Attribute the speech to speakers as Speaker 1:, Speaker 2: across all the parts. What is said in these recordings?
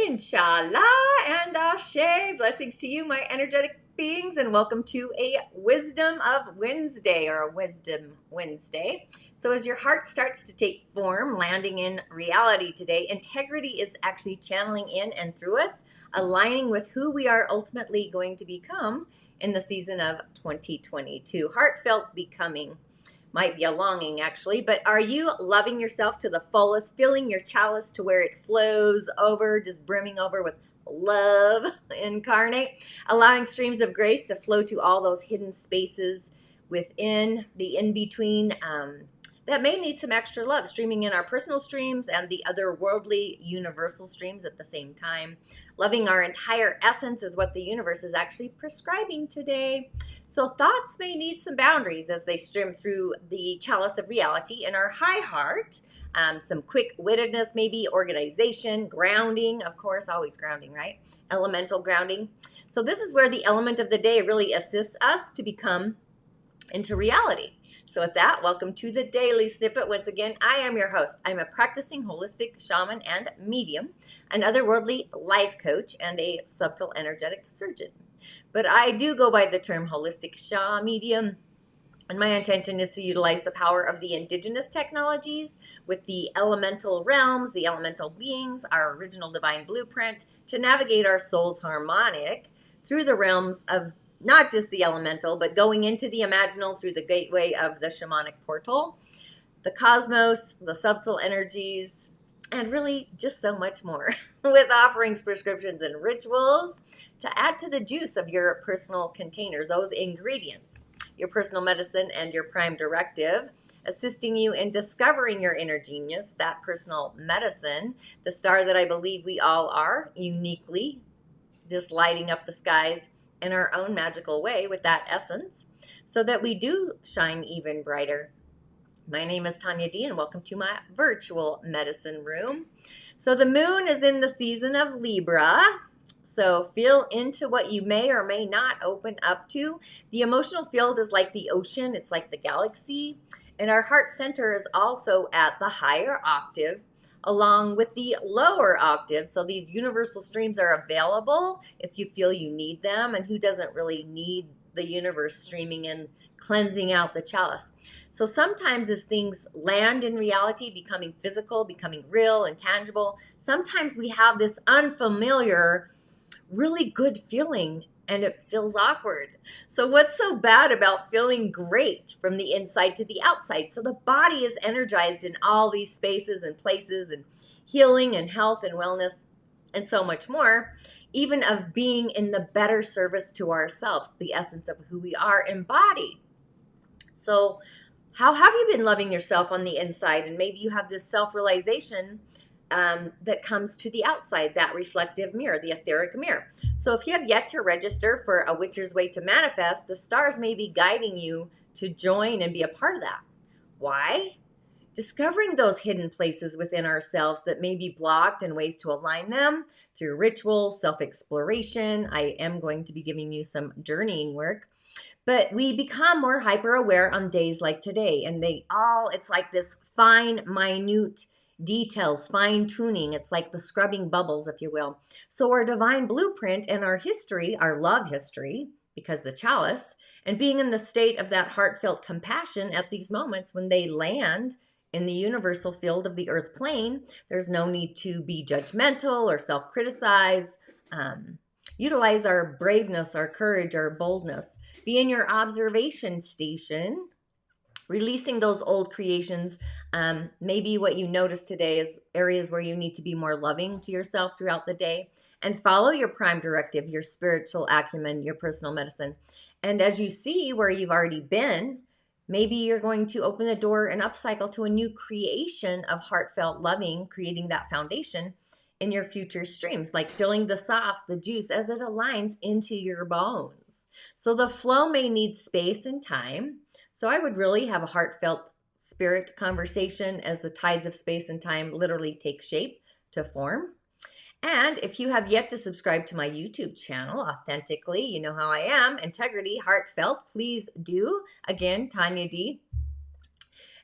Speaker 1: Inshallah and Ashe. Blessings to you, my energetic beings, and welcome to a Wisdom of Wednesday or a Wisdom Wednesday. So, as your heart starts to take form, landing in reality today, integrity is actually channeling in and through us, aligning with who we are ultimately going to become in the season of 2022. Heartfelt becoming. Might be a longing actually, but are you loving yourself to the fullest, filling your chalice to where it flows over, just brimming over with love incarnate, allowing streams of grace to flow to all those hidden spaces within the in-between that may need some extra love, streaming in our personal streams and the otherworldly universal streams at the same time. Loving our entire essence is what the universe is actually prescribing today. So thoughts may need some boundaries as they stream through the chalice of reality in our high heart. Some quick-wittedness, maybe organization, grounding, of course, always grounding, right? Elemental grounding. So this is where the element of the day really assists us to become into reality. So with that, welcome to the Daily Snippet. Once again, I am your host. I'm a practicing holistic shaman and medium, an otherworldly life coach, and a subtle energetic surgeon. But I do go by the term holistic Sha medium, and my intention is to utilize the power of the indigenous technologies with the elemental realms, the elemental beings, our original divine blueprint to navigate our soul's harmonic through the realms of not just the elemental, but going into the imaginal through the gateway of the shamanic portal, the cosmos, the subtle energies, and really just so much more with offerings, prescriptions, and rituals to add to the juice of your personal container, those ingredients, your personal medicine and your prime directive, assisting you in discovering your inner genius, that personal medicine, the star that I believe we all are, uniquely, just lighting up the skies in our own magical way with that essence so that we do shine even brighter. My name is Tanya D, and welcome to my virtual medicine room. So the moon is in the season of Libra, so feel into what you may or may not open up to. The emotional field is like the ocean, it's like the galaxy, and our heart center is also at the higher octave along with the lower octave. So these universal streams are available if you feel you need them, and who doesn't really need the universe streaming in, cleansing out the chalice. So sometimes as things land in reality, becoming physical, becoming real and tangible, sometimes we have this unfamiliar, really good feeling and it feels awkward. So what's so bad about feeling great from the inside to the outside? So the body is energized in all these spaces and places and healing and health and wellness and so much more, even of being in the better service to ourselves, the essence of who we are embodied. So how have you been loving yourself on the inside? And maybe you have this self-realization that comes to the outside, that reflective mirror, the etheric mirror. So if you have yet to register for A Witcher's Way to Manifest, the stars may be guiding you to join and be a part of that. Why? Discovering those hidden places within ourselves that may be blocked and ways to align them through rituals, self-exploration. I am going to be giving you some journeying work. But we become more hyper-aware on days like today, and it's like this fine, minute details, fine-tuning. It's like the scrubbing bubbles, if you will. So our divine blueprint and our history, our love history, because the chalice, and being in the state of that heartfelt compassion at these moments when they land in the universal field of the earth plane, there's no need to be judgmental or self-criticize. Utilize our braveness, our courage, our boldness. Be in your observation station, releasing those old creations. Maybe what you notice today is areas where you need to be more loving to yourself throughout the day, and follow your prime directive, your spiritual acumen, your personal medicine. And as you see where you've already been, maybe you're going to open the door and upcycle to a new creation of heartfelt loving, creating that foundation in your future streams, like filling the sauce, the juice, as it aligns into your bones. So the flow may need space and time. So I would really have a heartfelt spirit conversation as the tides of space and time literally take shape to form. And if you have yet to subscribe to my YouTube channel, authentically, you know how I am, integrity, heartfelt, please do. Again, Tanya D.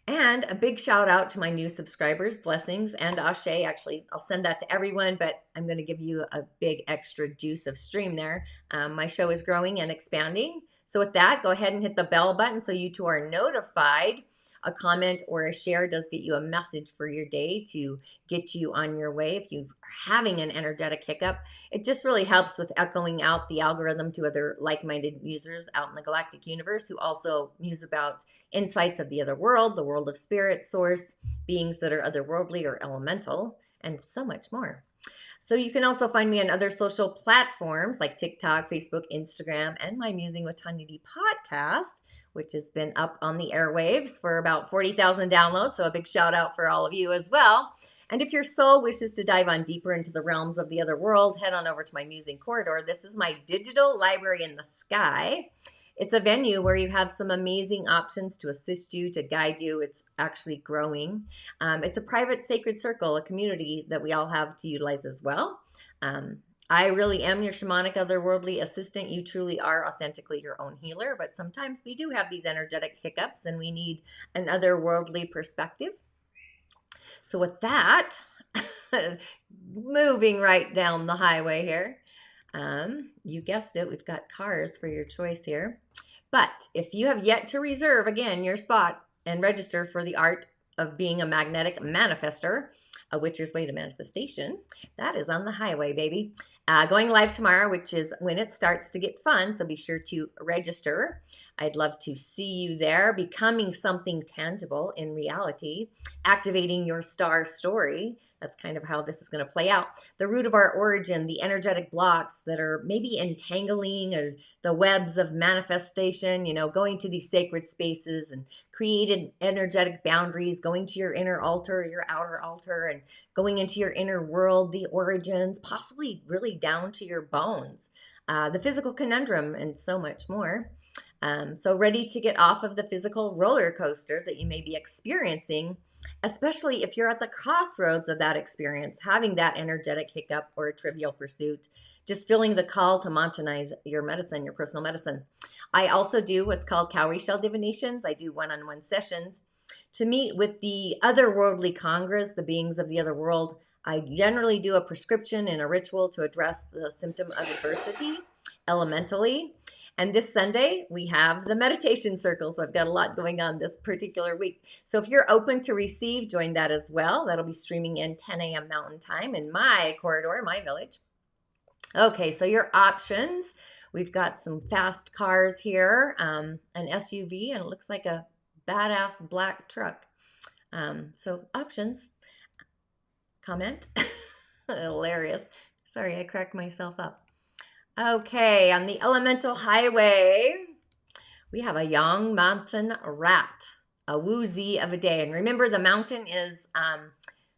Speaker 1: And a big shout out to my new subscribers, blessings and Ashe. Actually, I'll send that to everyone, but I'm going to give you a big extra juice of stream there. My show is growing and expanding. So with that, go ahead and hit the bell button so you two are notified. A comment or a share does get you a message for your day to get you on your way. If you are having an energetic hiccup, it just really helps with echoing out the algorithm to other like-minded users out in the galactic universe who also muse about insights of the other world, the world of spirit, source, beings that are otherworldly or elemental, and so much more. So you can also find me on other social platforms like TikTok, Facebook, Instagram, and my Musing with Tanya D podcast, which has been up on the airwaves for about 40,000 downloads. So a big shout out for all of you as well. And if your soul wishes to dive on deeper into the realms of the other world, head on over to my Musing Corridor. This is my digital library in the sky. It's a venue where you have some amazing options to assist you, to guide you. It's actually growing. It's a private sacred circle, a community that we all have to utilize as well. I really am your shamanic otherworldly assistant. You truly are authentically your own healer, but sometimes we do have these energetic hiccups and we need an otherworldly perspective. So with that, moving right down the highway here, you guessed it, we've got cars for your choice here. But if you have yet to reserve, again, your spot and register for the art of being a magnetic manifester, a Witcher's Way to Manifestation, that is on the highway, baby. Going live tomorrow, which is when it starts to get fun, so be sure to register. I'd love to see you there, becoming something tangible in reality, activating your star story. That's kind of how this is going to play out. The root of our origin, the energetic blocks that are maybe entangling or the webs of manifestation, you know, going to these sacred spaces and created energetic boundaries, going to your inner altar, your outer altar, and going into your inner world, the origins, possibly really down to your bones, the physical conundrum, and so much more. So ready to get off of the physical roller coaster that you may be experiencing, especially if you're at the crossroads of that experience, having that energetic hiccup or a trivial pursuit, just feeling the call to Monetize your medicine, your personal medicine. I also do what's called cowrie shell divinations. I do one-on-one sessions to meet with the otherworldly congress, the beings of the other world. I generally do a prescription and a ritual to address the symptom of adversity elementally. And this Sunday, we have the meditation circle. So I've got a lot going on this particular week. So if you're open to receive, join that as well. That'll be streaming in 10 a.m. Mountain Time in my corridor, my village. Okay, so your options. We've got some fast cars here, an SUV, and it looks like a badass black truck. So options. Comment. Hilarious. Sorry, I cracked myself up. Okay, on the elemental highway, we have a young mountain rat, a woozy of a day. And remember, the mountain is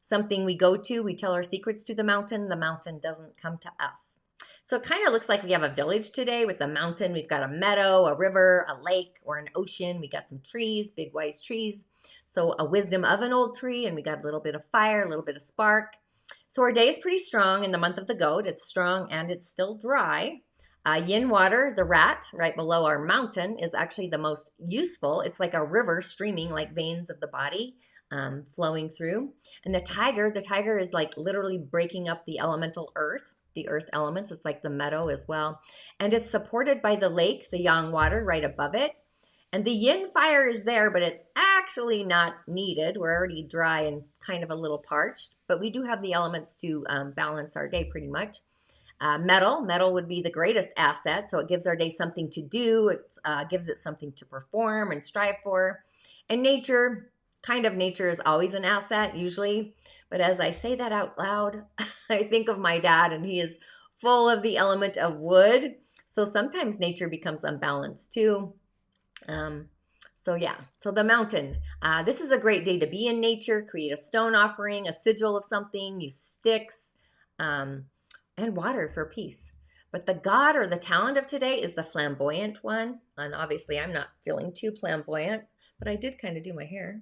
Speaker 1: something we go to. We tell our secrets to the mountain. The mountain doesn't come to us. So it kind of looks like we have a village today with a mountain. We've got a meadow, a river, a lake, or an ocean. We got some trees, big wise trees. So a wisdom of an old tree, and we got a little bit of fire, a little bit of spark. So our day is pretty strong in the month of the goat. It's strong and it's still dry. Yin water, the rat, right below our mountain, is actually the most useful. It's like a river streaming like veins of the body flowing through. And the tiger is like literally breaking up the elemental earth, the earth elements. It's like the meadow as well. And it's supported by the lake, the yang water right above it. And the yin fire is there, but it's actually not needed. We're already dry and kind of a little parched, but we do have the elements to balance our day pretty much. Metal would be the greatest asset. So it gives our day something to do. It gives it something to perform and strive for. And nature is always an asset usually. But as I say that out loud, I think of my dad, and he is full of the element of wood. So sometimes nature becomes unbalanced too. So the mountain, this is a great day to be in nature, create a stone offering, a sigil of something, use sticks, and water for peace. But the god or the talent of today is the flamboyant one. And obviously I'm not feeling too flamboyant, but I did kind of do my hair,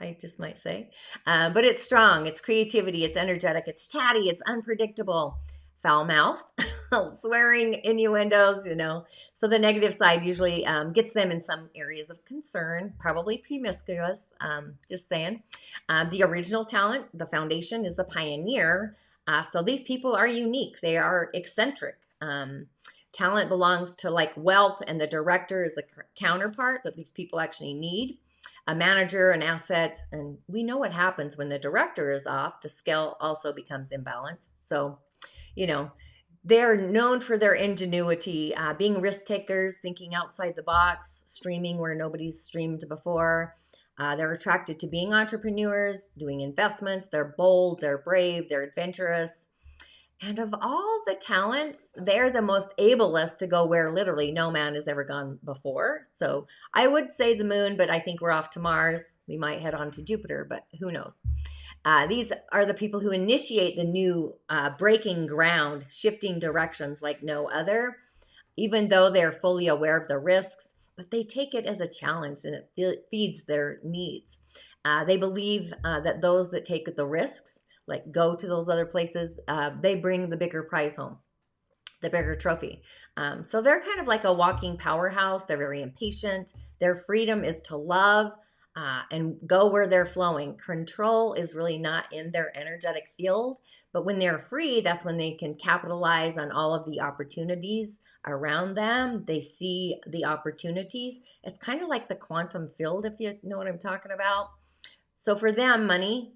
Speaker 1: I just might say. But it's strong, it's creativity, it's energetic, it's chatty, it's unpredictable. foul-mouthed, swearing, innuendos, So the negative side usually gets them in some areas of concern, probably promiscuous, just saying. The original talent, the foundation, is the pioneer. So these people are unique. They are eccentric. Talent belongs to like wealth, and the director is the counterpart that these people actually need. A manager, an asset, and we know what happens when the director is off. The scale also becomes imbalanced. So, they're known for their ingenuity, being risk takers, thinking outside the box, streaming where nobody's streamed before. They're attracted to being entrepreneurs, doing investments. They're bold, they're brave, they're adventurous. And of all the talents, they're the most ablest to go where literally no man has ever gone before. So I would say the moon, but I think we're off to Mars. We might head on to Jupiter, but who knows? These are the people who initiate the new breaking ground, shifting directions like no other, even though they're fully aware of the risks, but they take it as a challenge and it feeds their needs. They believe that those that take the risks, like go to those other places, they bring the bigger prize home, the bigger trophy. So they're kind of like a walking powerhouse. They're very impatient. Their freedom is to love and go where they're flowing. Control is really not in their energetic field, but when they're free, that's when they can capitalize on all of the opportunities around them. They see the opportunities. It's kind of like the quantum field, if you know what I'm talking about. So for them, money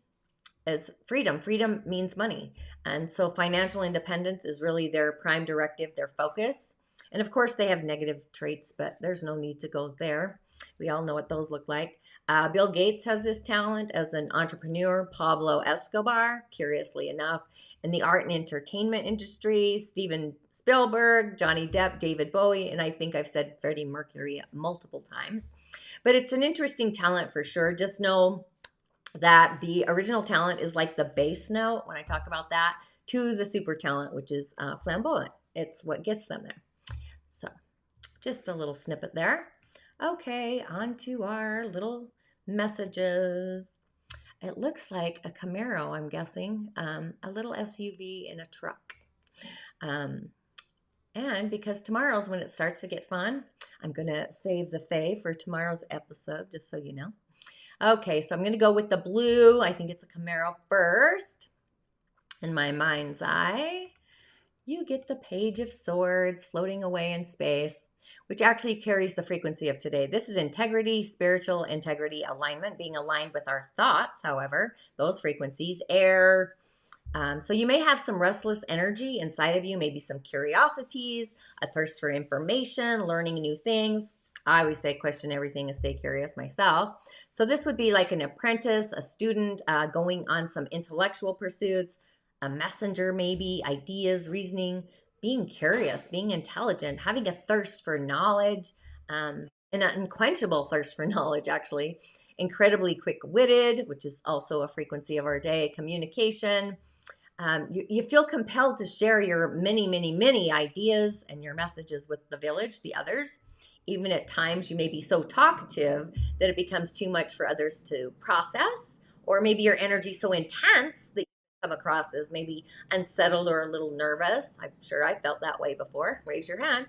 Speaker 1: is freedom. Freedom means money. And so financial independence is really their prime directive, their focus. And of course, they have negative traits, but there's no need to go there. We all know what those look like. Bill Gates has this talent as an entrepreneur. Pablo Escobar, curiously enough, in the art and entertainment industry. Steven Spielberg, Johnny Depp, David Bowie, and I think I've said Freddie Mercury multiple times. But it's an interesting talent for sure. Just know that the original talent is like the bass note when I talk about that to the super talent, which is flamboyant. It's what gets them there. So just a little snippet there. Okay, on to our little messages. It looks like a Camaro, I'm guessing, a little SUV in a truck. And because tomorrow's when it starts to get fun, I'm going to save the Fae for tomorrow's episode, just so you know. Okay, so I'm going to go with the blue. I think it's a Camaro first. In my mind's eye, you get the Page of Swords floating away in space, which actually carries the frequency of today. This is integrity, spiritual integrity, alignment, being aligned with our thoughts, however, those frequencies, air. So you may have some restless energy inside of you, maybe some curiosities, a thirst for information, learning new things. I always say question everything and stay curious myself. So this would be like an apprentice, a student going on some intellectual pursuits, a messenger maybe, ideas, reasoning, being curious, being intelligent, having a thirst for knowledge, and an unquenchable thirst for knowledge actually, incredibly quick-witted, which is also a frequency of our day, communication. You feel compelled to share your many, many, many ideas and your messages with the village, the others. Even at times you may be so talkative that it becomes too much for others to process, or maybe your energy so intense that you come across as maybe unsettled or a little nervous. I'm sure I felt that way before. Raise your hand.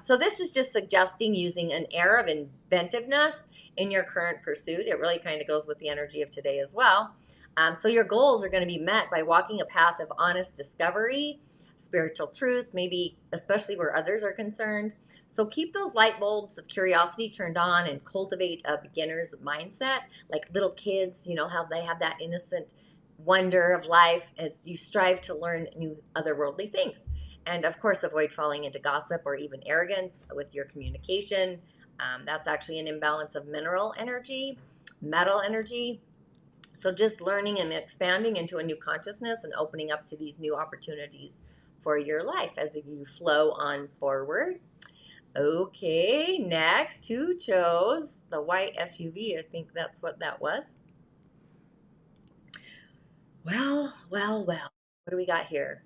Speaker 1: So this is just suggesting using an air of inventiveness in your current pursuit. It really kind of goes with the energy of today as well. So your goals are going to be met by walking a path of honest discovery, spiritual truths, maybe especially where others are concerned. So keep those light bulbs of curiosity turned on and cultivate a beginner's mindset, like little kids, you know, how they have that innocent wonder of life as you strive to learn new otherworldly things. And of course, avoid falling into gossip or even arrogance with your communication. That's actually an imbalance of mineral energy, metal energy. So just learning and expanding into a new consciousness and opening up to these new opportunities for your life as you flow on forward. Okay, next, who chose the white SUV? I think that's what that was. Well. What do we got here?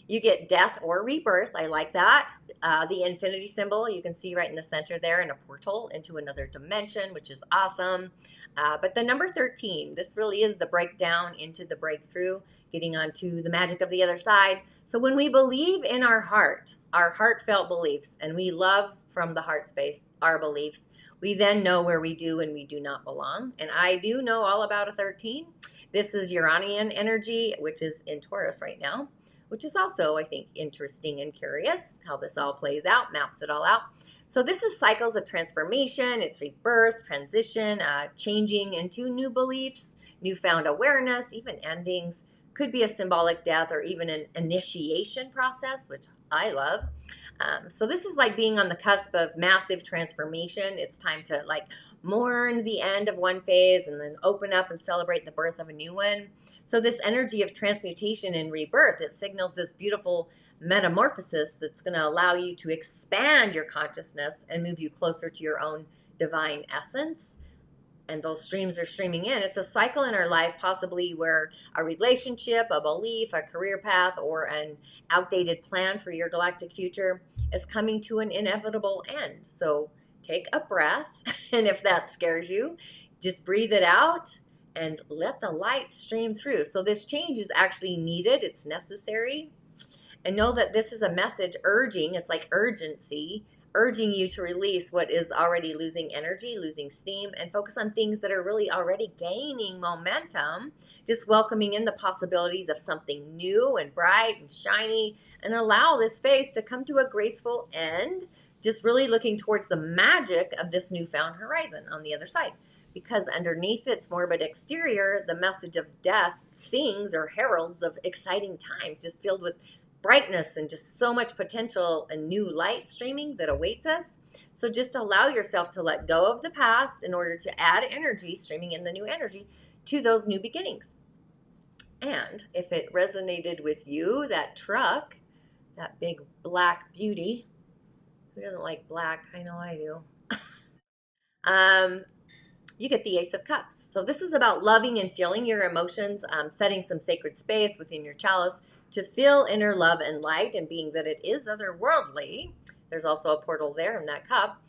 Speaker 1: You get death or rebirth. I like that. The infinity symbol, you can see right in the center there, in a portal into another dimension, which is awesome. But the number 13, this really is the breakdown into the breakthrough. getting onto the magic of the other side. So when we believe in our heart, our heartfelt beliefs, and we love from the heart space our beliefs, we then know where we do and we do not belong. And I do know all about a 13. This is Uranian energy, which is in Taurus right now, which is also, I think, interesting and curious how this all plays out, maps it all out. So this is cycles of transformation. It's rebirth, transition, changing into new beliefs, newfound awareness, even endings. Could be a symbolic death or even an initiation process, which I love. So this is like being on the cusp of massive transformation. It's time to like mourn the end of one phase and then open up and celebrate the birth of a new one. So this energy of transmutation and rebirth, it signals this beautiful metamorphosis that's going to allow you to expand your consciousness and move you closer to your own divine essence. And those streams are streaming in. It's a cycle in our life, possibly where a relationship, a belief, a career path, or an outdated plan for your galactic future is coming to an inevitable end. So take a breath, and if that scares you, just breathe it out and let the light stream through. So this change is actually needed. It's necessary. And know that this is a message urging, it's like urgency, urging you to release what is already losing energy, losing steam, and focus on things that are really already gaining momentum, just welcoming in the possibilities of something new and bright and shiny, and allow this phase to come to a graceful end, just really looking towards the magic of this newfound horizon on the other side. Because underneath its morbid exterior, the message of death sings or heralds of exciting times, just filled with brightness and just so much potential and new light streaming that awaits us. So just allow yourself to let go of the past in order to add energy, streaming in the new energy, to those new beginnings. And if it resonated with you, that truck, that big black beauty, who doesn't like black? I know I do. You get the Ace of Cups. So this is about loving and feeling your emotions, setting some sacred space within your chalice to feel inner love and light, and being that it is otherworldly, there's also a portal there in that cup.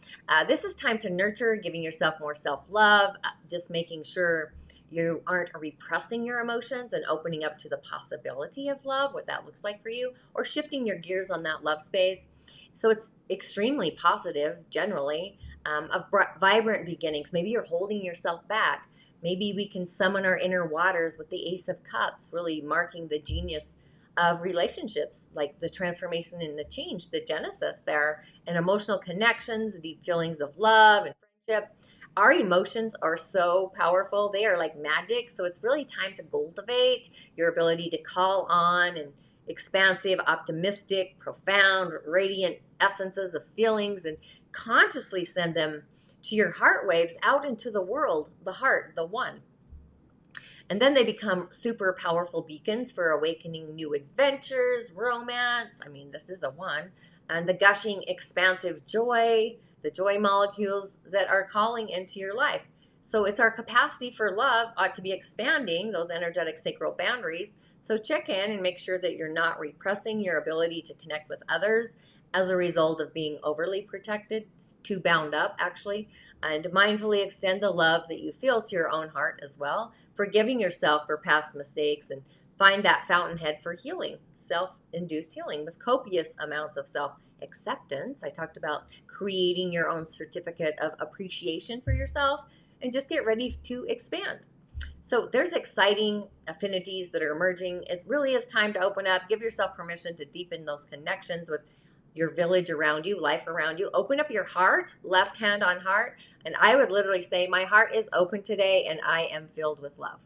Speaker 1: This is time to nurture, giving yourself more self-love, just making sure you aren't repressing your emotions and opening up to the possibility of love, what that looks like for you, or shifting your gears on that love space. So it's extremely positive, generally, of vibrant beginnings. Maybe you're holding yourself back. Maybe we can summon our inner waters with the Ace of Cups, really marking the genius of relationships, like the transformation and the change, the genesis there, and emotional connections, deep feelings of love and friendship. Our emotions are so powerful. They are like magic. So it's really time to cultivate your ability to call on and expansive, optimistic, profound, radiant essences of feelings, and consciously send them to your heart waves out into the world, the heart, the one. And then they become super powerful beacons for awakening new adventures, romance. I mean, this is a one. And the gushing, expansive joy, the joy molecules that are calling into your life. So it's our capacity for love ought to be expanding those energetic sacral boundaries. So check in and make sure that you're not repressing your ability to connect with others as a result of being overly protected, too bound up actually, and mindfully extend the love that you feel to your own heart as well, forgiving yourself for past mistakes, and find that fountainhead for healing, self-induced healing with copious amounts of self-acceptance. I talked about creating your own certificate of appreciation for yourself, and just get ready to expand. So there's exciting affinities that are emerging. It really is time to open up, give yourself permission to deepen those connections with your village around you, life around you. Open up your heart, left hand on heart. And I would literally say, my heart is open today and I am filled with love.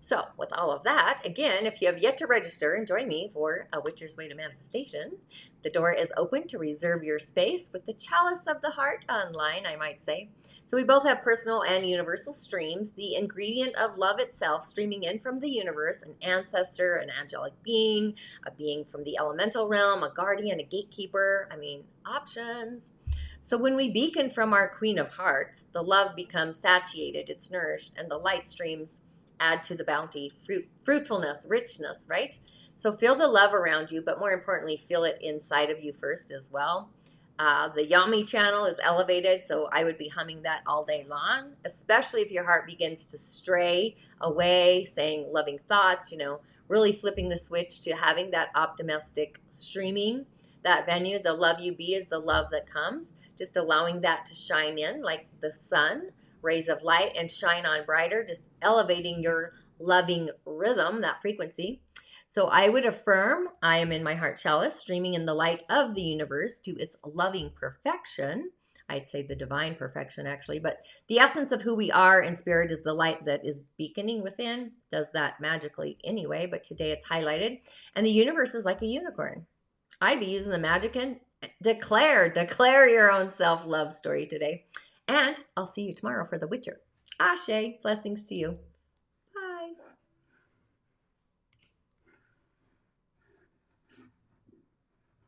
Speaker 1: So with all of that, again, if you have yet to register and join me for A Witcher's Way to Manifestation, the door is open to reserve your space with the Chalice of the Heart online, I might say. So we both have personal and universal streams, the ingredient of love itself streaming in from the universe, an ancestor, an angelic being, a being from the elemental realm, a guardian, a gatekeeper. I mean, options. So when we beacon from our Queen of Hearts, the love becomes satiated, it's nourished, and the light streams add to the bounty, fruitfulness, richness, right? So feel the love around you, but more importantly, feel it inside of you first as well. The Yami channel is elevated, so I would be humming that all day long, especially if your heart begins to stray away, saying loving thoughts, really flipping the switch to having that optimistic streaming, that venue. The love you be is the love that comes. Just allowing that to shine in like the sun, rays of light, and shine on brighter, just elevating your loving rhythm, that frequency. So I would affirm I am in my heart chalice, streaming in the light of the universe to its loving perfection. I'd say the divine perfection, actually, but the essence of who we are in spirit is the light that is beaconing within. Does that magically anyway, but today it's highlighted. And the universe is like a unicorn. I'd be using the magic and declare your own self-love story today. And I'll see you tomorrow for The Witcher. Ashe, blessings to you.